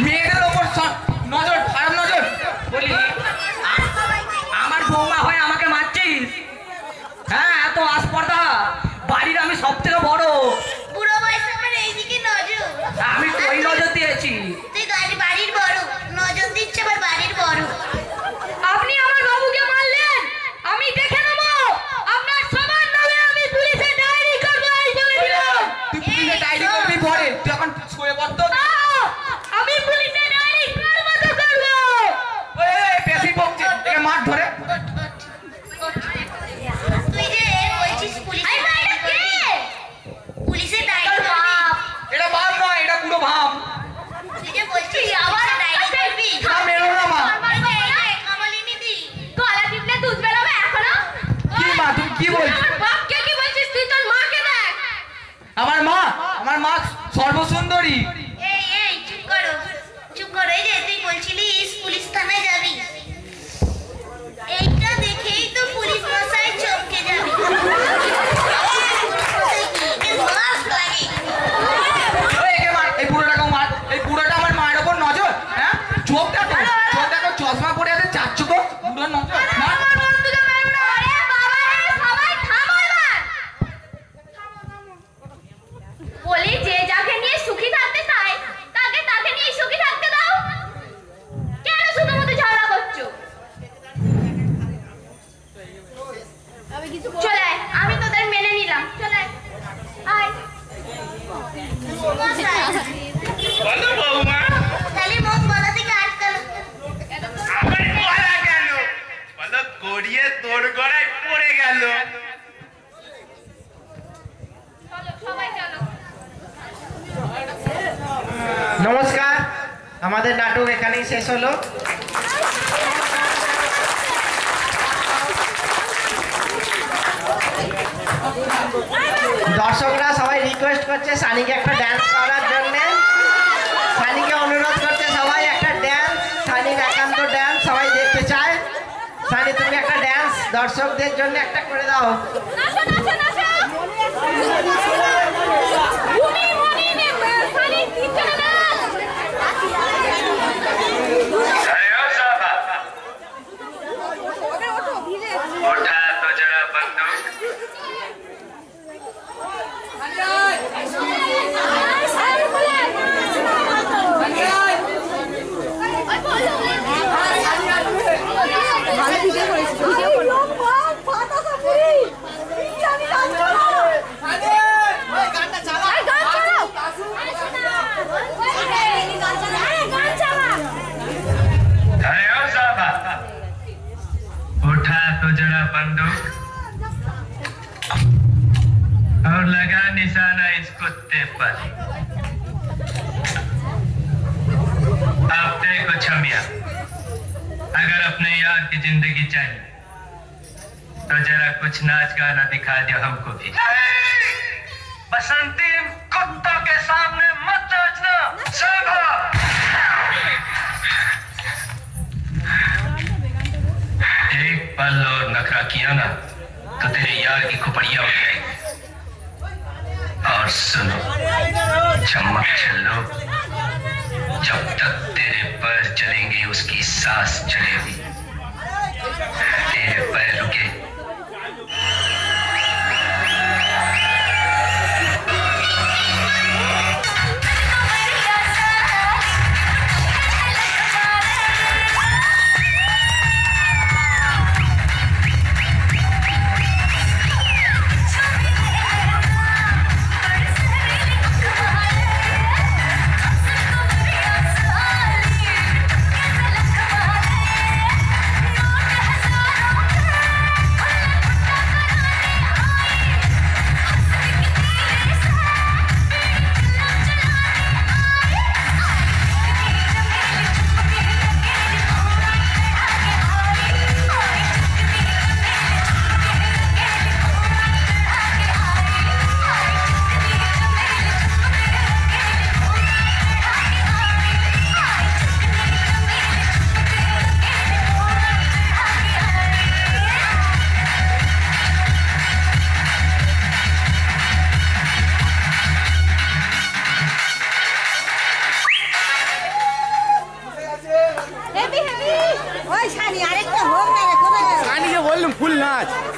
মেয়েদের ওপর নজর, খারাপ নজর। বলি আমার বৌমা হয়ে আমাকে মারছিস? হ্যাঁ, এত আসপর্দা। বাড়ির আমি সব থেকে বড়, বুড়ো বয়সে আমার এইদিকে নজর। আমি তো ওই নজর দিয়েছি। তুই বাড়ির বড়, নজর দিচ্ছে আবার বাড়ির বড়। আপনি আমার বাবুকে মারলেন, আমি দেখে নেবো। আপনার সবার নামে আমি পুলিশে ডায়েরি করবো, এই বলে দিলাম। তুই পুলিশে ডায়েরি করবি পরে, তুই এখন শুয়ে পড়ত। আমি পুলিশে ডায়েরি করবো তো করবো। বেশি বকছে, একে মার ধরে। তুই যে বলছিস আই ভাই, এটা কে? পুলিশে তোর ডায়েরি করবি। বাপ। এটা ভাব নয়, এটা পুরো ভাব। তুই যে বলছিস তুই আবার পুলিশে ডায়েরি করবি। না মেরো না মা। কামলিনী দি। গলা টিপলে দুধ বেরোবে এখনো? কি মা, তুমি কি বলছিস? আমার বাপকে কি বলছিস? তুই তোর মাকে দেখ। আমার মা সর্বসুন্দরী। এই চুপ করো। এই যে তুই বলছিলিস পুলিশ থানায় যাবি। এইটা দেখেই তো পুলিশ মশাই চমকে যাবে। মাস লাগে। একে মার, এই বুড়োটাকেও মার। এই বুড়োটা আমার মায়ের ওপর নজর। হ্যাঁ, চোখ দেখো, চশমা পরে আছে, চার চোখো বুড়োর নজর। মার। আমার বন্ধুকে মারবো না। আরে বাবা রে, সবাই থামো এবার। বলি যে যাকে নিয়ে সুখী থাকতে চায় তাকে নিয়ে সুখী থাকতে দাও। কেন শুধুমাত্র ঝগড়া করছো? চলে আয়, আমি তোদের মেনে নিলাম। চলে আয়। আয়। মশাই, বলো বৌমা, খালি মুখ গলা থেকে আটকালো। আমার গলা কেন? বলো গড়িয়ে তোর গড়ায় পড়ে গেল। চলো সবাই চলো। নমস্কার, আমাদের নাটক এখানেই শেষ হলো। দর্শকরা সবাই রিকোয়েস্ট করছে সানিকে একটা ড্যান্স করার জন্য। সানিকে অনুরোধ করছে সবাই একটা ড্যান্স, সানির একান্ত ড্যান্স সবাই দেখতে চায়। সানি, তুমি একটা ড্যান্স দর্শকদের জন্য একটা করে দাও। নাচো নাচো নাচো। ঘুমি ঘুমি নে খালি তিনজনে নাচ। उठा तो जरा बंदूक। अरे ओ साहबा, उठा तो जरा बंदूक और लगा निशाना इस कुत्ते पर। अब देखो छमिया, अगर अपने यार की जिंदगी चाहिए तो जरा कुछ नाच गाना दिखा दो हमको भी। बसंती कुत्तों के सामने मत नाचना साहबा। एक पल और नखरा किया ना तो तेरे यार की खोपड़िया उठ जाएगी। और सुनो चमक छल्लो, जब तक तेरे पैर चलेंगे उसकी सांस चलेगी। तेरे पैर रुके নাচ